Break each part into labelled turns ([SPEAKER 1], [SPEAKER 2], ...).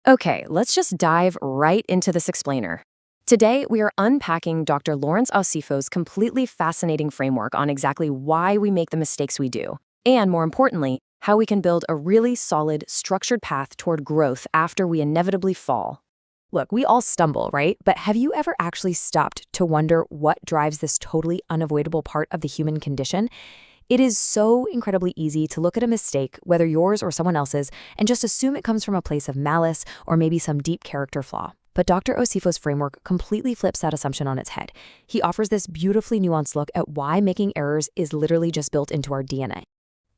[SPEAKER 1] Okay, let's just dive right into this explainer. Today, we are unpacking Dr. Lawrence Osifo's completely fascinating framework on exactly why we make the mistakes we do, and more importantly, how we can build a really solid, structured path toward growth after we inevitably fall.
[SPEAKER 2] Look, we all stumble, right? But have you ever actually stopped to wonder what drives this totally unavoidable part of the human condition? It is so incredibly easy to look at a mistake, whether yours or someone else's, and just assume it comes from a place of malice or maybe some deep character flaw. But Dr. Osifo's framework completely flips that assumption on its head. He offers this beautifully nuanced look at why making errors is literally just built into our DNA.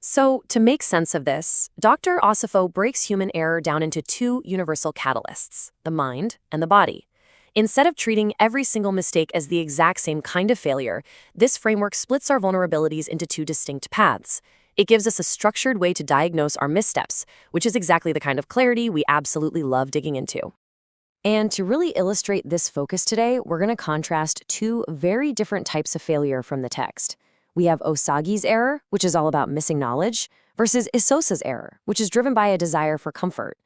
[SPEAKER 1] So, to make sense of this, Dr. Osifo breaks human error down into two universal catalysts, the mind and the body. Instead of treating every single mistake as the exact same kind of failure, this framework splits our vulnerabilities into two distinct paths. It gives us a structured way to diagnose our missteps, which is exactly the kind of clarity we absolutely love digging into. And to really illustrate this focus today, we're going to contrast two very different types of failure from the text. We have Osagi's error, which is all about missing knowledge, versus Isosa's error, which is driven by a desire for comfort.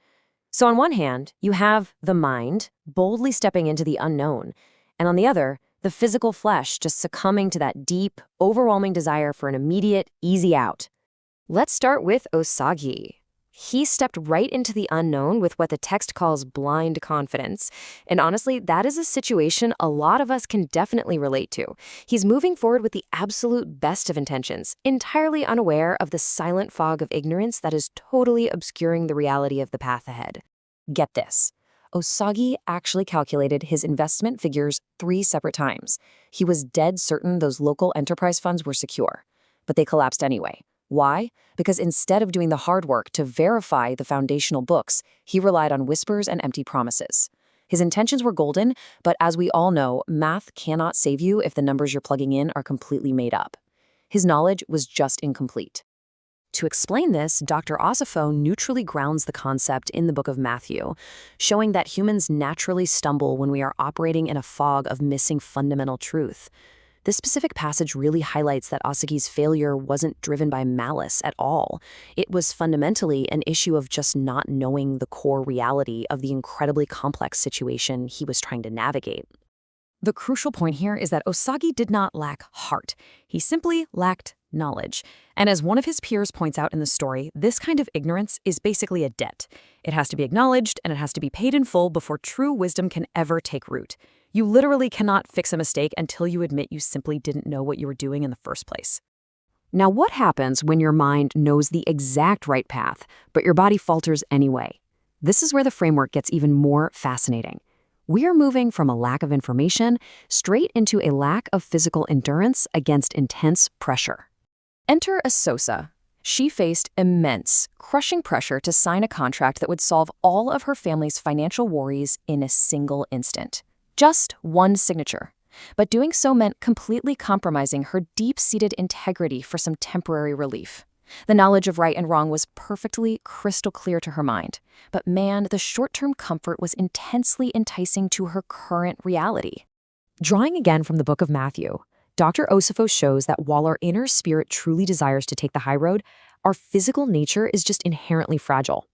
[SPEAKER 1] So on one hand, you have the mind boldly stepping into the unknown, and on the other, the physical flesh just succumbing to that deep, overwhelming desire for an immediate, easy out. Let's start with Osagi. He stepped right into the unknown with what the text calls blind confidence. And honestly, that is a situation a lot of us can definitely relate to. He's moving forward with the absolute best of intentions, entirely unaware of the silent fog of ignorance that is totally obscuring the reality of the path ahead. Get this. Osagi actually calculated his investment figures 3 separate times. He was dead certain those local enterprise funds were secure, but they collapsed anyway. Why? Because instead of doing the hard work to verify the foundational books, he relied on whispers and empty promises. His intentions were golden, but as we all know, math cannot save you if the numbers you're plugging in are completely made up. His knowledge was just incomplete. To explain this, Dr. Osifo neutrally grounds the concept in the book of Matthew, showing that humans naturally stumble when we are operating in a fog of missing fundamental truth. This specific passage really highlights that Osagi's failure wasn't driven by malice at all. It was fundamentally an issue of just not knowing the core reality of the incredibly complex situation he was trying to navigate. The crucial point here is that Osagi did not lack heart. He simply lacked knowledge. And as one of his peers points out in the story, this kind of ignorance is basically a debt. It has to be acknowledged and it has to be paid in full before true wisdom can ever take root. You literally cannot fix a mistake until you admit you simply didn't know what you were doing in the first place. Now, what happens when your mind knows the exact right path, but your body falters anyway? This is where the framework gets even more fascinating. We are moving from a lack of information straight into a lack of physical endurance against intense pressure. Enter Isosa. She faced immense, crushing pressure to sign a contract that would solve all of her family's financial worries in a single instant. Just one signature. But doing so meant completely compromising her deep-seated integrity for some temporary relief. The knowledge of right and wrong was perfectly crystal clear to her mind. But man, the short-term comfort was intensely enticing to her current reality. Drawing again from the book of Matthew, Dr. Osifo shows that while our inner spirit truly desires to take the high road, our physical nature is just inherently fragile.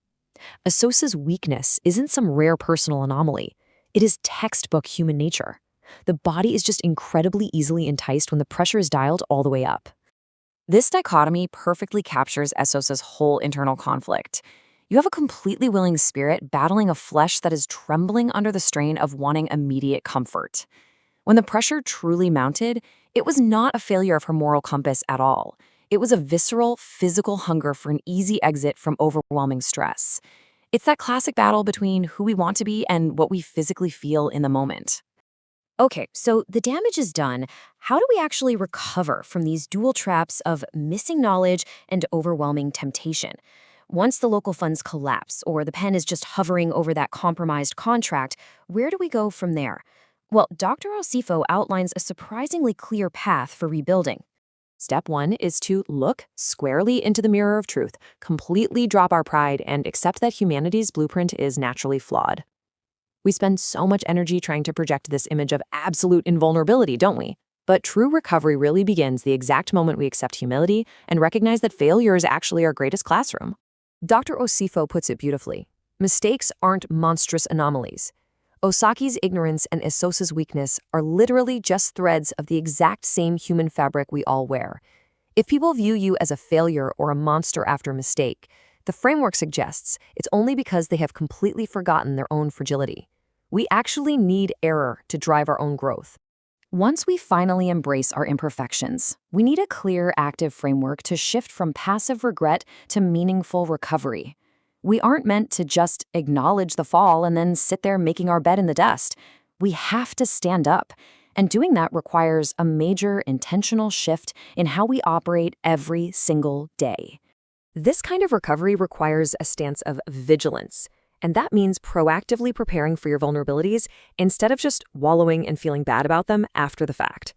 [SPEAKER 1] Isosa's weakness isn't some rare personal anomaly. It is textbook human nature. The body is just incredibly easily enticed when the pressure is dialed all the way up. This dichotomy perfectly captures Isosa's whole internal conflict. You have a completely willing spirit battling a flesh that is trembling under the strain of wanting immediate comfort. When the pressure truly mounted, it was not a failure of her moral compass at all. It was a visceral, physical hunger for an easy exit from overwhelming stress. It's that classic battle between who we want to be and what we physically feel in the moment. Okay, so the damage is done. How do we actually recover from these dual traps of missing knowledge and overwhelming temptation? Once the local funds collapse or the pen is just hovering over that compromised contract, where do we go from there? Well, Dr. Osifo outlines a surprisingly clear path for rebuilding. Step 1 is to look squarely into the mirror of truth, completely drop our pride, and accept that humanity's blueprint is naturally flawed. We spend so much energy trying to project this image of absolute invulnerability, don't we? But true recovery really begins the exact moment we accept humility and recognize that failure is actually our greatest classroom. Dr. Osifo puts it beautifully. Mistakes aren't monstrous anomalies. Osaki's ignorance and Esosa's weakness are literally just threads of the exact same human fabric we all wear. If people view you as a failure or a monster after a mistake, the framework suggests it's only because they have completely forgotten their own fragility. We actually need error to drive our own growth. Once we finally embrace our imperfections, we need a clear, active framework to shift from passive regret to meaningful recovery. We aren't meant to just acknowledge the fall and then sit there making our bed in the dust. We have to stand up. And doing that requires a major intentional shift in how we operate every single day. This kind of recovery requires a stance of vigilance, and that means proactively preparing for your vulnerabilities instead of just wallowing and feeling bad about them after the fact.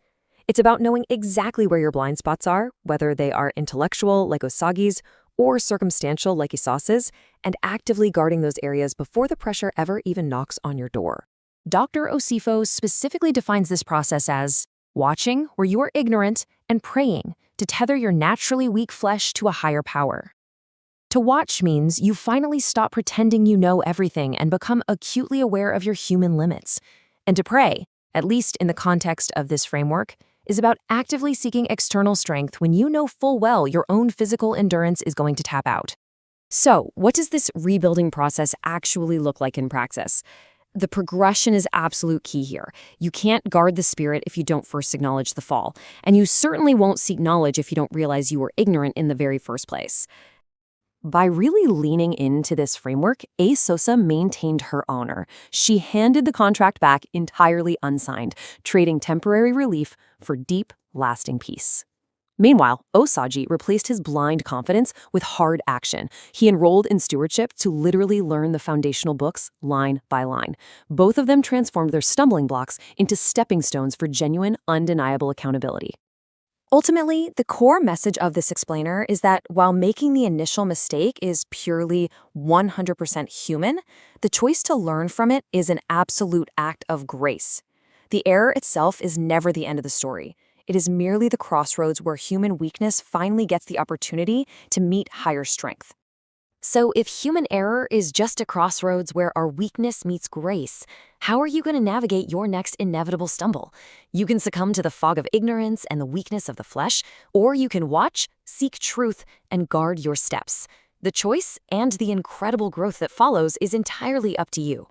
[SPEAKER 1] It's about knowing exactly where your blind spots are, whether they are intellectual, like Osagi's, or circumstantial, like Esosa's, and actively guarding those areas before the pressure ever even knocks on your door. Dr. Osifo specifically defines this process as watching where you are ignorant and praying to tether your naturally weak flesh to a higher power. To watch means you finally stop pretending you know everything and become acutely aware of your human limits. And to pray, at least in the context of this framework, is about actively seeking external strength when you know full well your own physical endurance is going to tap out. So, what does this rebuilding process actually look like in practice? The progression is absolute key here. You can't guard the spirit if you don't first acknowledge the fall, and you certainly won't seek knowledge if you don't realize you were ignorant in the very first place. By really leaning into this framework, Esosa maintained her honor. She handed the contract back entirely unsigned, trading temporary relief for deep, lasting peace. Meanwhile, Osagi replaced his blind confidence with hard action. He enrolled in stewardship to literally learn the foundational books line by line. Both of them transformed their stumbling blocks into stepping stones for genuine, undeniable accountability. Ultimately, the core message of this explainer is that while making the initial mistake is purely 100% human, the choice to learn from it is an absolute act of grace. The error itself is never the end of the story. It is merely the crossroads where human weakness finally gets the opportunity to meet higher strength. So if human error is just a crossroads where our weakness meets grace, how are you going to navigate your next inevitable stumble? You can succumb to the fog of ignorance and the weakness of the flesh, or you can watch, seek truth, and guard your steps. The choice and the incredible growth that follows is entirely up to you.